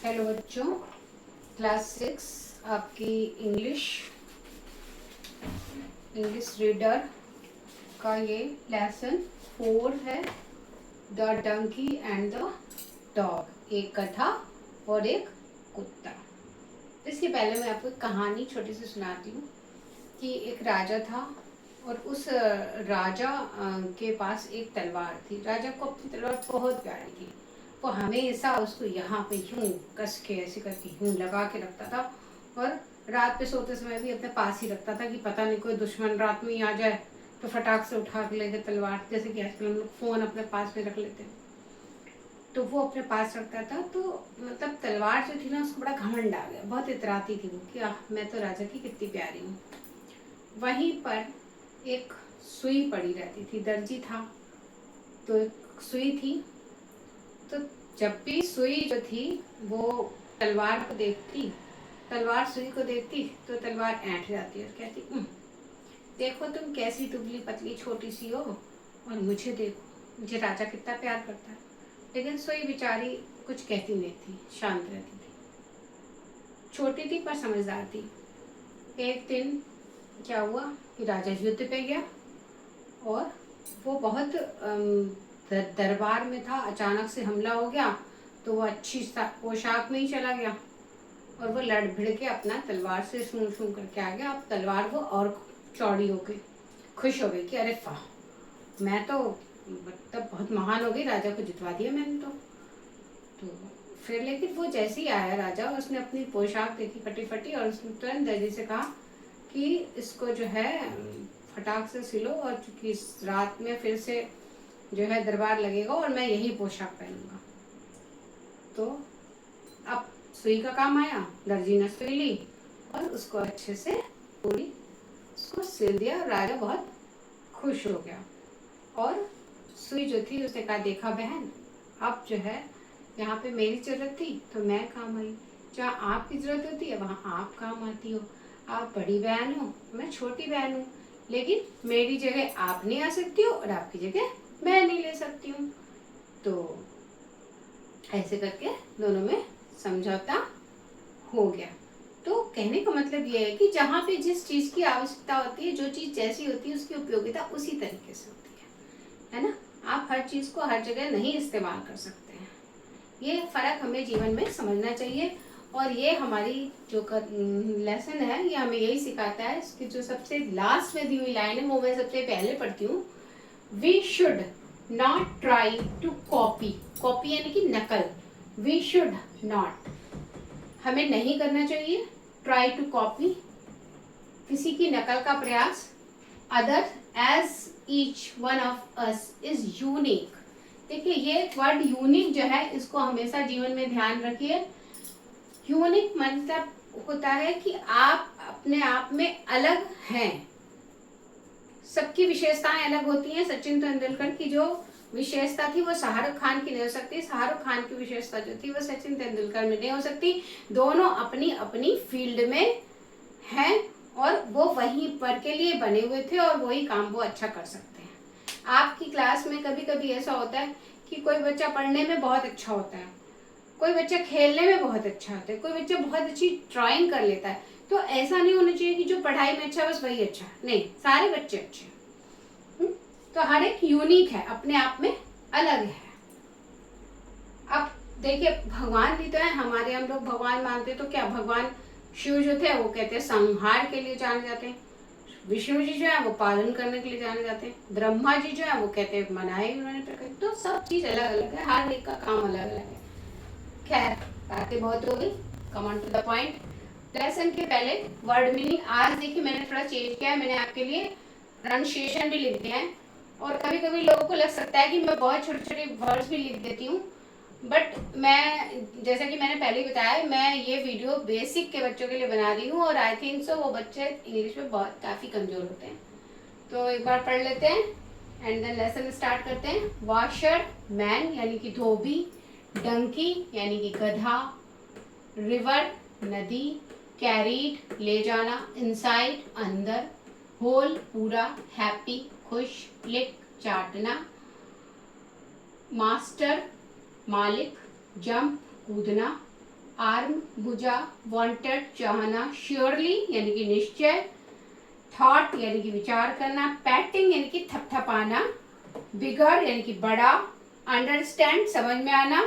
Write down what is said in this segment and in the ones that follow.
Hello बच्चों, class 6 आपकी English reader का ये लेसन 4 है। The donkey and the dog, एक गधा और एक कुत्ता। इसके पहले मैं आपको एक कहानी छोटी सी सुनाती हूँ कि एक राजा था और उस राजा के पास एक तलवार थी। राजा को अपनी तलवार बहुत प्यारी थी। वो हमेशा उसको यहाँ पे यूं कस के ऐसे करके यूं लगा के रखता था और रात पे सोते समय भी अपने पास ही रखता था कि पता नहीं कोई दुश्मन रात में ही आ जाए तो फटाक से उठा के लेके तलवार, जैसे कि आजकल हम लोग फोन अपने पास में रख लेते हैं, तो वो अपने पास रखता था। तो मतलब तलवार जो थी ना, उसको बड़ा घमंड आ गया, बहुत इतराती थी वो कि मैं तो राजा की कितनी प्यारी हूँ। वहीं पर एक सुई पड़ी रहती थी, दर्जी था तो एक सुई थी। तो जब भी सुई जो थी वो तलवार को देखती, तलवार सुई को देखती तो तलवार ऐंठ जाती और कहती, देखो तुम कैसी दुबली पतली छोटी सी हो और मुझे देखो, मुझे राजा कितना प्यार करता है। लेकिन सुई बेचारी कुछ कहती नहीं थी, शांत रहती थी। छोटी थी पर समझदार थी। एक दिन क्या हुआ कि राजा युद्ध पे गया और वो बहुत दरबार में था। अचानक से हमला हो गया तो वो अच्छी पोशाक में ही चला गया और वो लड़ भिड़ के अपना तलवार से शूं शूं करके आ गया। अब तलवार वो और चौड़ी हो गई, खुश हो गई कि अरे वाह, मैं तो मतलब बहुत महान हो गई, राजा को जितवा दिया मैंने तो फिर लेकिन वो जैसे ही आया राजा, उसने अपनी पोशाक देखी फटी फटी और उसने तुरंत दर्जी से कहा कि इसको जो है फटाक से सिलो, और चूंकि रात में फिर से जो है दरबार लगेगा और मैं यही पोशाक पहनूंगा। तो अब सुई का काम आया, दर्जी ने सुई ली और उसको अच्छे से पूरी उसको सिल दिया। राजा बहुत खुश हो गया और सुई जो थी उसने कहा, देखा बहन, अब जो है यहाँ पे मेरी जरूरत थी तो मैं काम आई, जहाँ आपकी जरूरत होती है वहाँ आप काम आती हो। आप बड़ी बहन हो, मैं छोटी बहन हूँ, लेकिन मेरी जगह आप नहीं आ सकती हो और आपकी जगह मैं नहीं ले सकती हूँ। तो ऐसे करके दोनों में समझौता हो गया। तो कहने का मतलब ये है कि जहाँ पे जिस चीज की आवश्यकता होती है, जो चीज जैसी होती है, उसकी उपयोगिता उसी तरीके से होती है ना। आप हर चीज को हर जगह नहीं इस्तेमाल कर सकते हैं। ये फर्क हमें जीवन में समझना चाहिए और ये हमारी जो लेसन है ये हमें यही सिखाता है। इसकी जो सबसे लास्ट में दी हुई लाइन है वो मैं सबसे पहले पढ़ती हूँ। We should not try to copy, copy यानी कि नकल। वी शुड नॉट, हमें नहीं करना चाहिए ट्राई टू कॉपी, किसी की नकल का प्रयास। Other as each one of us is unique. देखिए ये वर्ड यूनिक जो है इसको हमेशा जीवन में ध्यान रखिए। यूनिक मतलब होता है कि आप अपने आप में अलग हैं। सबकी विशेषताएं अलग होती हैं। सचिन तेंदुलकर की जो विशेषता थी वो शाहरुख खान की नहीं हो सकती, शाहरुख खान की विशेषता जो थी वो सचिन तेंदुलकर में नहीं हो सकती। दोनों अपनी अपनी फील्ड में हैं और वो वहीं पर के लिए बने हुए थे और वही काम वो अच्छा कर सकते हैं। आपकी क्लास में कभी कभी ऐसा होता है कि कोई बच्चा पढ़ने में बहुत अच्छा होता है, कोई बच्चा खेलने में बहुत अच्छा होता है, कोई बच्चा बहुत अच्छी ड्राइंग कर लेता है। तो ऐसा नहीं होना चाहिए कि जो पढ़ाई में अच्छा बस वही अच्छा, नहीं, सारे बच्चे अच्छे हैं। तो हर एक यूनिक है, अपने आप में अलग है। अब देखिए भगवान भी तो है हमारे, हम लोग भगवान मानते तो क्या, भगवान शिव जो थे वो कहते हैं संहार के लिए जाने जाते हैं, विष्णु जी जो है वो पालन करने के लिए जाने जाते हैं, ब्रह्मा जी जो है वो कहते हैं मनाए उन्होंने प्रकृति। तो सब चीज अलग अलग है, हर एक का काम अलग अलग है। खैर बातें बहुत हो गई, come on to the point. Lesson के पहले वर्ड मीनिंग आज देखिए मैंने थोड़ा चेंज किया है, मैंने आपके लिए प्रोनाउंसिएशन भी लिख दिया है। और कभी कभी लोगों को लग सकता है कि मैं बहुत छोटे छोटे वर्ड्स भी लिख देती हूँ, बट मैं जैसा कि मैंने पहले ही बताया, मैं ये वीडियो बेसिक के बच्चों के लिए बना रही हूँ और आई थिंक सो वो बच्चे इंग्लिश में बहुत काफ़ी कमज़ोर होते हैं। तो एक बार पढ़ लेते हैं एंड देन लेसन स्टार्ट करते हैं। वॉशर मैन यानी कि धोबी, डंकी यानी कि गधा, रिवर नदी, कैरीड ले जाना, इनसाइड अंदर, होल पूरा, हैप्पी खुश, लिक चाटना, मास्टर मालिक, जंप कूदना, आर्म भुजा, वांटेड चाहना, श्योरली यानी कि निश्चय, थॉट यानी कि विचार करना, पैटिंग यानी कि थपथपाना, बिगर यानी कि बड़ा, अंडरस्टैंड समझ में आना,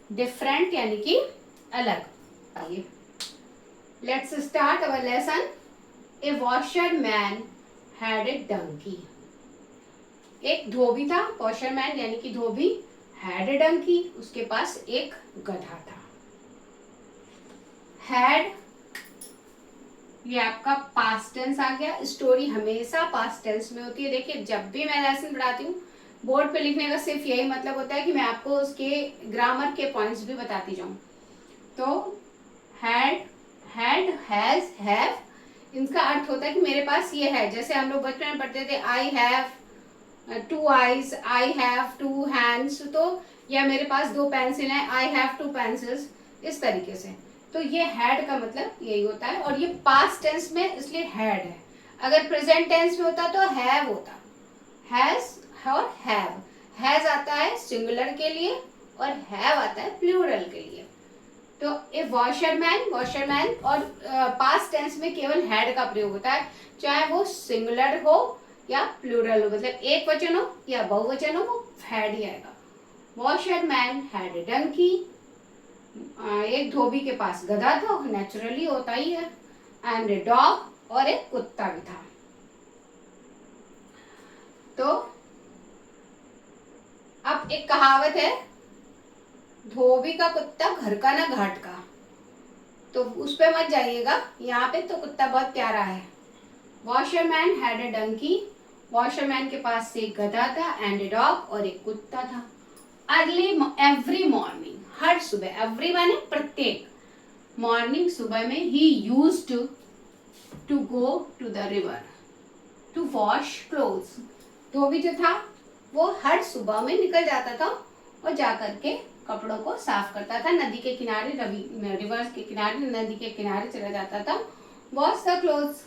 डिफरेंट यानी कि अलग। आइए let's start our lesson. A washerman had a donkey. एक धोबी था, वॉशरमैन यानी कि धोबी, हैड ए डंकी उसके पास एक गधा था। हैड ये आपका पास्ट टेंस आ गया। स्टोरी हमेशा पास्ट टेंस में होती है। देखिए जब भी मैं लेसन पढ़ाती हूँ बोर्ड पे लिखने का सिर्फ यही मतलब होता है कि मैं आपको उसके ग्रामर के पॉइंट्स भी बताती जाऊं। तो हैड, हैज, हैव, इनका अर्थ होता है कि मेरे पास ये है। जैसे हम लोग बचपन में पढ़ते थे I have 2 eyes, I have 2 hands, तो या मेरे पास 2 पेंसिल हैं, आई हैव 2 पेंसिल्स, इस तरीके से। तो ये हैड का मतलब यही होता है और ये पास्ट टेंस में इसलिए हैड है। अगर प्रेजेंट टेंस में होता तो हैव होता। हैज और हैव, हैज आता है सिंगुलर के लिए और हैव आता है प्लूरल के लिए। तो ए वॉशरमैन, वॉशरमैन और पास्ट टेंस में केवल हैड का प्रयोग होता है, चाहे वो सिंगुलर हो या प्लूरल हो, मतलब एक वचन हो या बहुवचन हो, वो हैड ही आएगा। वॉशरमैन हैड ए डंकी, एक धोबी के पास गधा था, नेचुरली होता ही है, एंड ए डॉग और एक कुत्ता भी था। तो अब एक कहावत है, धोबी का कुत्ता घर का ना घाट का, तो उस पे मत जाइएगा, यहाँ पे तो कुत्ता बहुत प्यारा है। Washerman had a donkey, washerman के पास एक गधा था, एंड ए डॉग और एक कुत्ता था। अर्ली एवरी मॉर्निंग, हर सुबह, एवरी माने प्रत्येक, मॉर्निंग सुबह में ही used to go to the river to wash clothes. धोबी जो था वो हर सुबह में निकल जाता था और जाकर के कपड़ों को साफ करता था। नदी के किनारे, रिवर के किनारे, नदी के किनारे चला जाता था। Wash the clothes,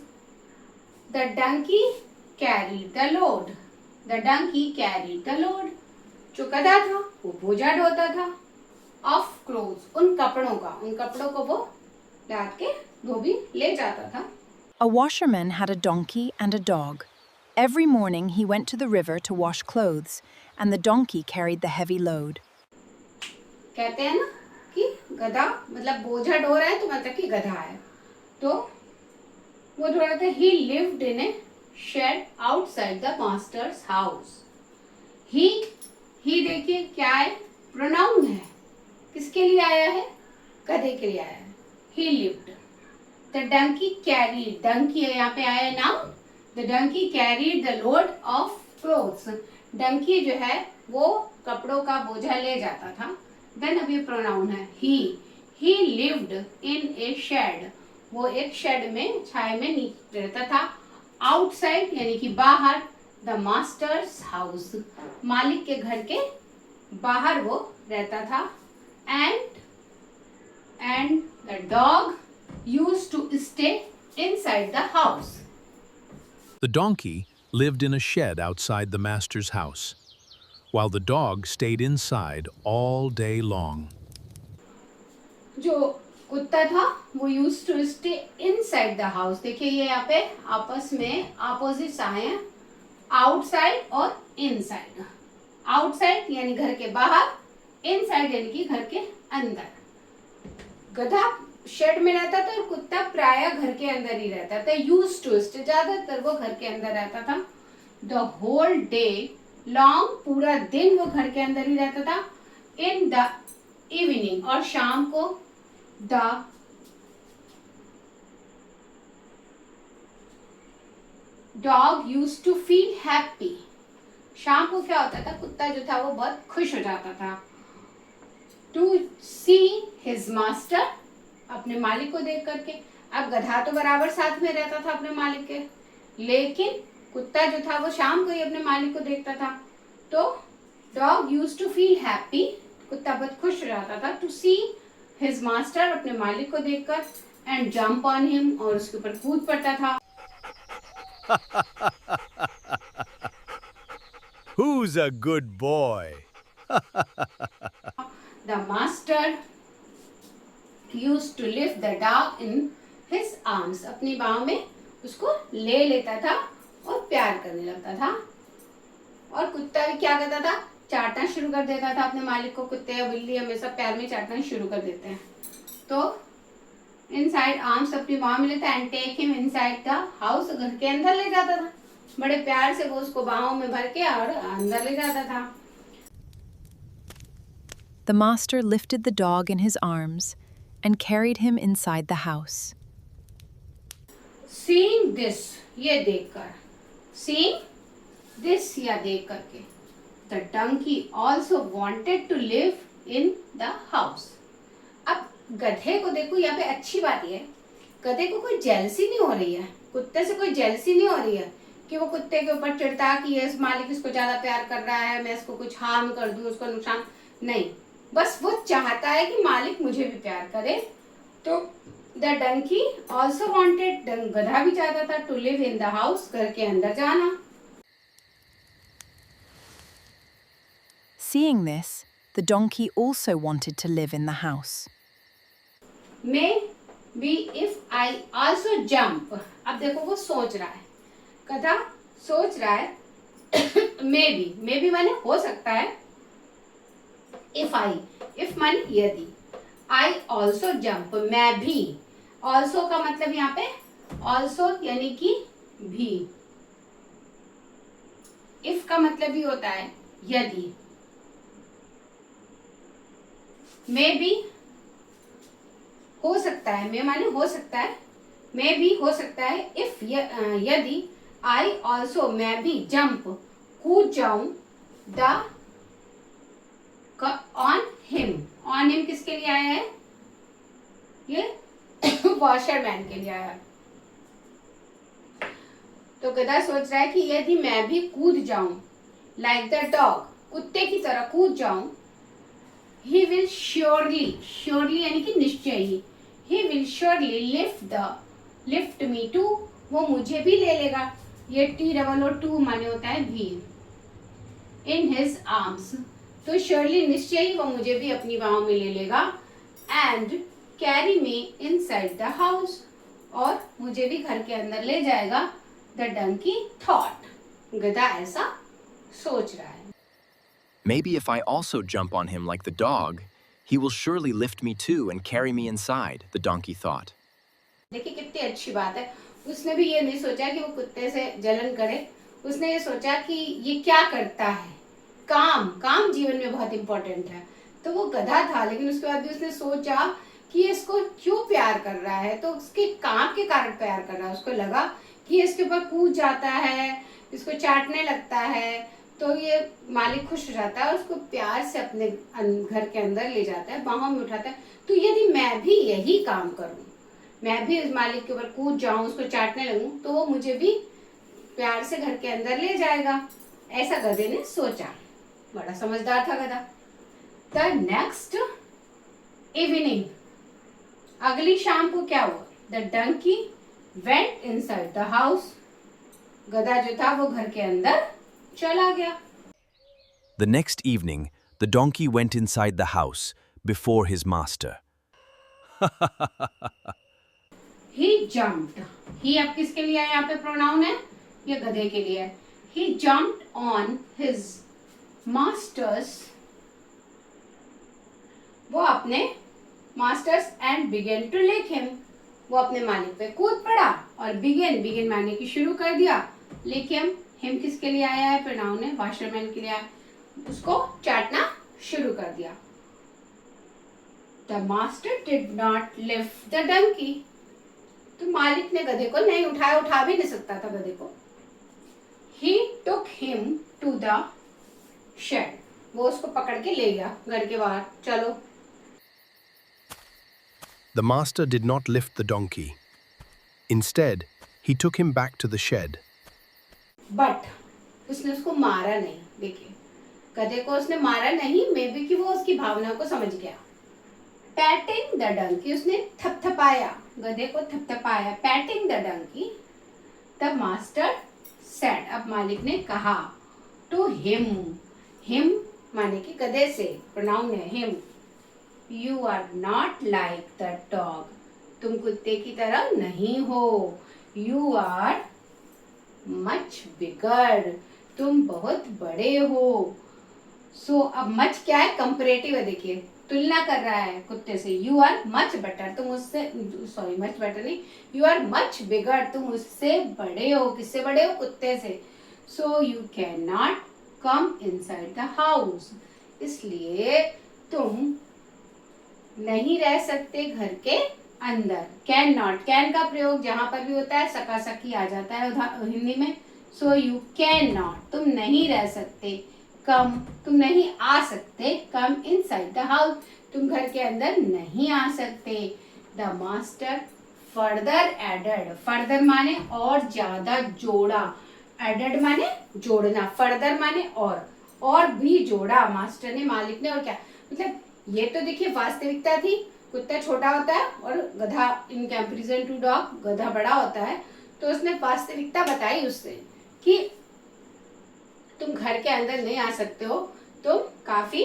the donkey carried the load, the donkey carried the load, जो गधा था वो बोझा ढोता था। ऑफ क्लोथ्स, उन कपड़ों को वो लाद के धोबी ले जाता था। A washerman had a donkey and a dog. Every morning he went to the river to wash clothes, and the donkey carried the heavy load. कहते हैं ना कि गधा मतलब बोझा ढो रहा है, तो मतलब कि गधा है। तो वो ढो रहा था। He lived in a shed outside the master's house. ही देखिए क्या है, प्रोनाउन है, किसके लिए आया है, गधे के लिए आया है। He lived. The donkey carried, donkey है यहाँ पे आया है noun. The donkey carried the load of clothes. Donkey जो है वो कपड़ों का बोझा ले जाता था। Then अभी प्रोनाउन है he lived in a shed, वो एक शेड में, छाए में नीचे रहता था। आउटसाइड यानी कि बाहर, द मास्टर्स हाउस, मालिक के घर के बाहर वो रहता था। And the dog used to stay inside the house. The donkey lived in a shed outside the master's house, while the dog stayed inside all day long. जो कुत्ता था वो used to stay inside the house। देखिए ये यहाँ पे आपस में ऑपोजिट्स आए हैं, आउटसाइड और इनसाइड। आउटसाइड यानी घर के बाहर, इनसाइड यानी कि घर के अंदर। गधा शेड में रहता था और कुत्ता प्राय घर के अंदर ही रहता था। यूज्ड टू स्टे, ज्यादातर वो घर के अंदर रहता था। द होल डे लॉन्ग, पूरा दिन वो घर के अंदर ही रहता था। इन द इवनिंग, और शाम को, the dog used to feel happy, शाम को क्या होता था, कुत्ता जो था वो बहुत खुश हो जाता था। टू सी हिज मास्टर, अपने मालिक को देख करके। अब गधा तो बराबर साथ में रहता था अपने मालिक के, लेकिन कुत्ता जो था वो शाम को ही अपने मालिक को देखता था। तो dog used to feel happy, कुत्ता बहुत खुश हो जाता था। टू सी हिज मास्टर, अपने मालिक को देखकर। एंड जंप ऑन हिम, और उसके ऊपर कूद पड़ता था। Who's a good boy? The master used to lift the dog in his arms. अपनी बाहों में उसको ले लेता था और प्यार करने लगता था. और कुत्ता भी क्या करता था, चाटना शुरू कर देता था अपने मालिक को. कुत्ते या बिल्ली हमेशा प्यार में चाटना शुरू कर देते हैं. तो इनसाइड आर्म्स अपनी बाहों में लेता and take him inside the house, घर के अंदर ले जाता था. बड़े प्यार से वो उसको बाहों में भर के और अंदर ले जाता था. The master lifted the dog in his arms and carried him inside the house. Seeing this, ये देखकर, seeing this या देख करके, the donkey also wanted to live in the house. अब गधे को देखो, यहाँ पे अच्छी बात ये है, गधे को कोई जेलसी नहीं हो रही है, कुत्ते से कोई जेलसी नहीं हो रही है कि वो कुत्ते के ऊपर चिढ़ता कि ये मालिक इसको ज्यादा प्यार कर रहा है, मैं इसको कुछ हार्म कर दूं, उसको नुकसान नहीं. बस वो चाहता है कि मालिक मुझे भी प्यार करे. तो द डंकी ऑल्सो वॉन्टेड, गधा भी चाहता था to live in the house, घर के अंदर जाना. Seeing this, the donkey also wanted to live in the house. May be if I also jump. अब देखो वो सोच रहा है, गधा सोच रहा है. मे बी माने हो सकता है. इफ माने यदि. I also jump, मैं भी. also का मतलब यहाँ पे also यानी कि भी. if का मतलब भी होता है यदि. मे भी हो सकता है, मे माने हो सकता है, मे भी हो सकता है. इफ यदि आई ऑल्सो मैं भी जंप कूद जाऊं the on him. On him किसके लिए आया है, ये वॉशरमैन के लिए आया है. तो गधा सोच रहा है कि यदि मैं भी कूद जाऊं लाइक द डॉग, कुत्ते की तरह कूद जाऊं, he will surely यानी कि निश्चय ही, he will surely lift me too, वो मुझे भी ले लेगा. ये T-O-O माने होता है भी. in his arms, तो surely निश्चय ही वो मुझे भी अपनी बाहों में ले लेगा. and carry me inside the house, और मुझे भी घर के अंदर ले जाएगा. the donkey thought, गधा ऐसा सोच रहा है. Maybe if I also jump on him like the dog, he will surely lift me too and carry me inside, the donkey thought. देखिए कितनी अच्छी बात है. उसने भी ये नहीं सोचा कि वो कुत्ते से जलन करे. उसने ये सोचा कि ये क्या करता है, काम जीवन में बहुत इंपॉर्टेंट है. तो वो गधा था, लेकिन उसके बाद भी उसने सोचा कि ये इसको क्यों प्यार कर रहा है. तो उसके काम के कारण प्यार कर रहा है. उसको लगा कि इसके ऊपर कूद जाता है, इसको चाटने लगता है, तो ये मालिक खुश हो जाता है और उसको प्यार से अपने घर के अंदर ले जाता है, बाहों में उठाता है. तो यदि मैं भी यही काम करूं, मैं भी उस मालिक के ऊपर कूद जाऊं, उसको चाटने लगूं, तो वो मुझे भी प्यार से घर के अंदर ले जाएगा. ऐसा गधे ने सोचा. बड़ा समझदार था गधा. द नेक्स्ट इवनिंग, अगली शाम को क्या हुआ, the donkey went inside the house. गधा जो था वो घर के अंदर चला गया. The next evening, the donkey went inside the house before his master. He jumped. He अब किसके लिए है, यहाँ पे प्रोनाउन है, ये गधे के लिए है. He jumped on his master's, वो अपने masters and began to lick him. वो अपने मालिक पे कूद पड़ा और begin माने की शुरू कर दिया. lick him किसके लिए आया है, प्रोनाउन है, वॉशरमैन के लिए आया. उसको चाटना शुरू कर दिया. The master did not lift the donkey. तो मालिक ने गधे को नहीं उठाया, उठा भी नहीं सकता था गधे को. He took him to the shed. वो उसको पकड़ के ले गया घर के बाहर. चलो. The master did not lift the donkey. Instead, he took him back to the shed. But उसने उसको मारा नहीं. देखिए गधे को उसने मारा नहीं, मे बी कि वो उसकी भावना को समझ गया. पैटिंग द डंकी, उसने थपथपाया, गधे को थपथपाया. Patting the donkey, the master said, अब मालिक ने कहा, टू हिम माने कि गधे से, प्रोनाउन है him. You are not like the dog, तुम कुत्ते की तरह नहीं हो। यू आर मच बिगर, तुम बहुत बड़े हो। सो अब मच क्या है, कंपैरेटिव है, देखिए तुलना कर रहा है कुत्ते से। यू आर मच बेटर, तुम उससे, सॉरी मच बेटर नहीं, यू आर मच बिगर, तुम उससे बड़े हो। किससे बड़े हो, कुत्ते से। So you can not come inside the house, इसलिए तुम नहीं रह सकते घर के अंदर। कैन नॉट, कैन का प्रयोग जहां पर भी होता है सका सकी आ जाता है हिंदी में। सो यू कैन नॉट, तुम नहीं रह सकते। कम, तुम नहीं आ सकते। कम इनसाइड द हाउस, तुम घर के अंदर नहीं आ सकते। The master further added, further माने और ज्यादा जोड़ा, एडेड माने जोड़ना, फर्दर माने और भी जोड़ा मास्टर ने, मालिक ने। और क्या मतलब, ये तो देखिए वास्तविकता थी, कुत्ता छोटा होता है और गधा, इन कंपैरिजन टू डॉग गधा बड़ा होता है। तो उसने वास्तविकता बताई उससे कि तुम घर के अंदर नहीं आ सकते हो, तुम काफी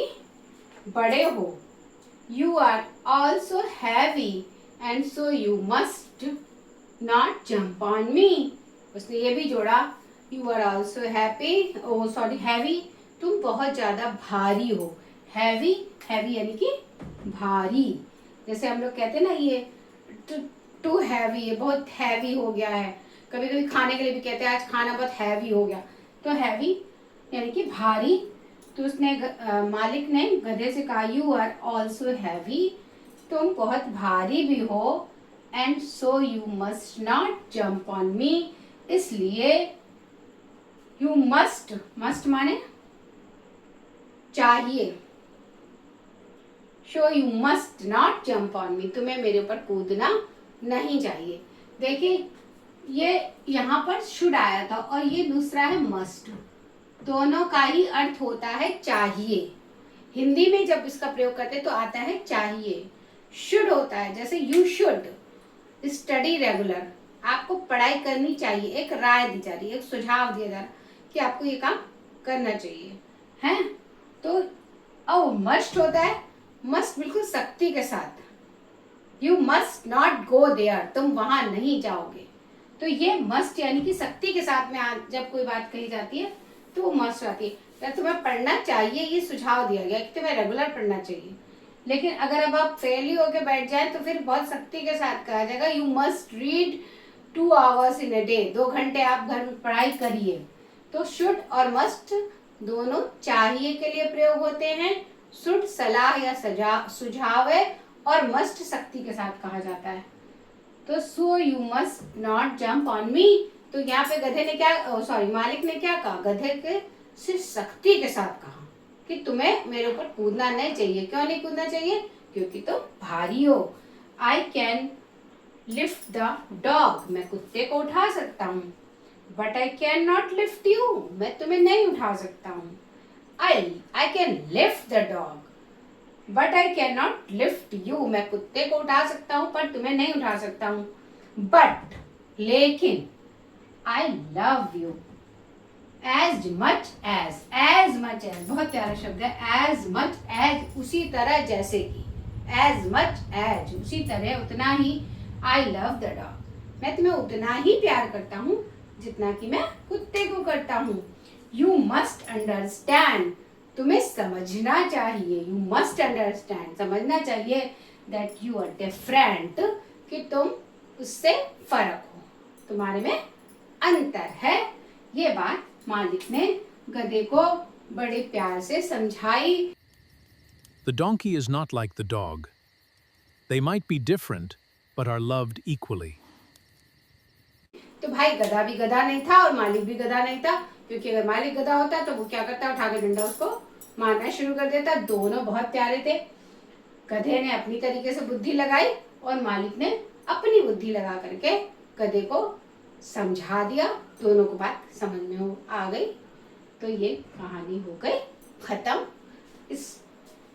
बड़े हो। You are also heavy and so you must not jump on me, उसने ये भी जोड़ा। You are also happy, oh sorry heavy, तुम बहुत ज्यादा भारी हो। हैवी, हैवी यानी कि भारी। जैसे हम लोग कहते हैं ना, ये टू हैवी, ये बहुत हैवी हो गया है। कभी कभी खाने के लिए भी कहते हैं आज खाना बहुत हैवी हो गया। तो हैवी यानी कि भारी। तो उसने मालिक ने गधे से कहा, यू आर ऑल्सो हैवी, तुम बहुत भारी भी हो। And so you must not jump on मी, इसलिए यू मस्ट, मस्ट माने चाहिए। सो you must not jump on मी, तुम्हें मेरे ऊपर कूदना नहीं चाहिए। देखिए ये यहाँ पर शुड आया था और ये दूसरा है मस्ट, दोनों का ही अर्थ होता है चाहिए। हिंदी में जब इसका प्रयोग करते तो आता है चाहिए। शुड होता है जैसे यू शुड स्टडी रेगुलर, आपको पढ़ाई करनी चाहिए, एक राय दी जा रही है, एक सुझाव दिया जा रहा है कि आपको ये काम करना चाहिए, है। तो अब मस्ट होता है, मस्ट बिल्कुल सख्ती के साथ, you must not go there, तुम वहां नहीं जाओगे। तो ये मस्ट यानी कि सख्ती के साथ में जब कोई बात कही जाती है तो वो मस्ट आती है। तो तुम्हें पढ़ना चाहिए, ये सुझाव दिया गया कि तुम्हें रेगुलर पढ़ना चाहिए। लेकिन अगर अब आप फेल ही होके बैठ जाए तो फिर बहुत सख्ती के साथ कहा जाएगा, you must read 2 hours in a day, 2 घंटे आप घर में पढ़ाई करिए। तो शुड और मस्ट दोनों चाहिए के लिए प्रयोग होते हैं। शुड सलाह या सुझाव है और मस्ट सख्ती के साथ कहा जाता है। तो सो you must not jump on me, तो यहाँ पे गधे ने क्या, सॉरी मालिक ने क्या कहा, गधे के से सख्ती के साथ कहा कि तुम्हें मेरे ऊपर कूदना नहीं चाहिए। क्यों नहीं कूदना चाहिए, क्योंकि तुम भारी हो। I can lift the dog, मैं कुत्ते को उठा सकता हूँ। But I can not lift you, मैं तुम्हें नहीं उठा सकता हूँ। I can lift the dog but I can not lift you, मैं कुत्ते को उठा सकता हूँ पर तुम्हें नहीं उठा सकता हूँ। बट लेकिन I love you as much as, बहुत प्यारा शब्द है, एज मच एज, उसी तरह जैसे कि, एज मच एज, उसी तरह उतना ही, आई लव द डॉग, मैं तुम्हें उतना ही प्यार करता हूँ जितना कि मैं कुत्ते को करता हूँ। यू मस्ट अंडरस्टैंड, तुम्हें समझना चाहिए, यू मस्ट अंडरस्टैंड, समझना चाहिए, दैट यू आर डिफरेंट, कि तुम उससे फर्क हो, तुम्हारे में अंतर है। ये बात मालिक ने गधे को बड़े प्यार से समझाई। The donkey is not like the dog. They might be different, but are loved equally. तो भाई गधा भी गधा नहीं था और मालिक भी गधा नहीं था, क्योंकि अगर मालिक गधा होता तो वो क्या करता, उठा के डंडा उसको मारना शुरू कर देता। दोनों बहुत प्यारे थे, गधे ने अपनी तरीके से बुद्धि लगाई और मालिक ने अपनी बुद्धि लगा करके गधे को समझा दिया, दोनों को बात समझ में आ गई। तो ये कहानी हो गई खत्म।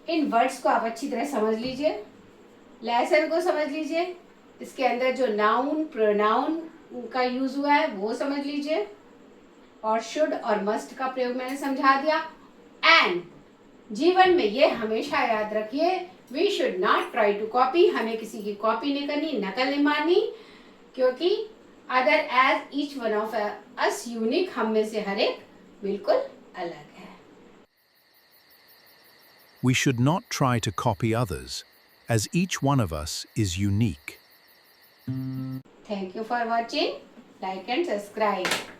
इन वर्ड्स को आप अच्छी तरह समझ लीजिए, लेसन को समझ लीजिए, इसके अंदर जो नाउन प्रोनाउन का यूज हुआ है वो समझ लीजिए, और शुड और मस्ट का प्रयोग मैंने समझा दिया। एंड जीवन में ये हमेशा याद रखिए we should not try to copy, हमें किसी की कॉपी नहीं करनी, नकल नहीं मारनी, क्योंकि other as each one of us unique, हम में से हर एक बिल्कुल अलग है. We should not try to copy others, as each one of us is unique. Thank you for watching. Like and subscribe.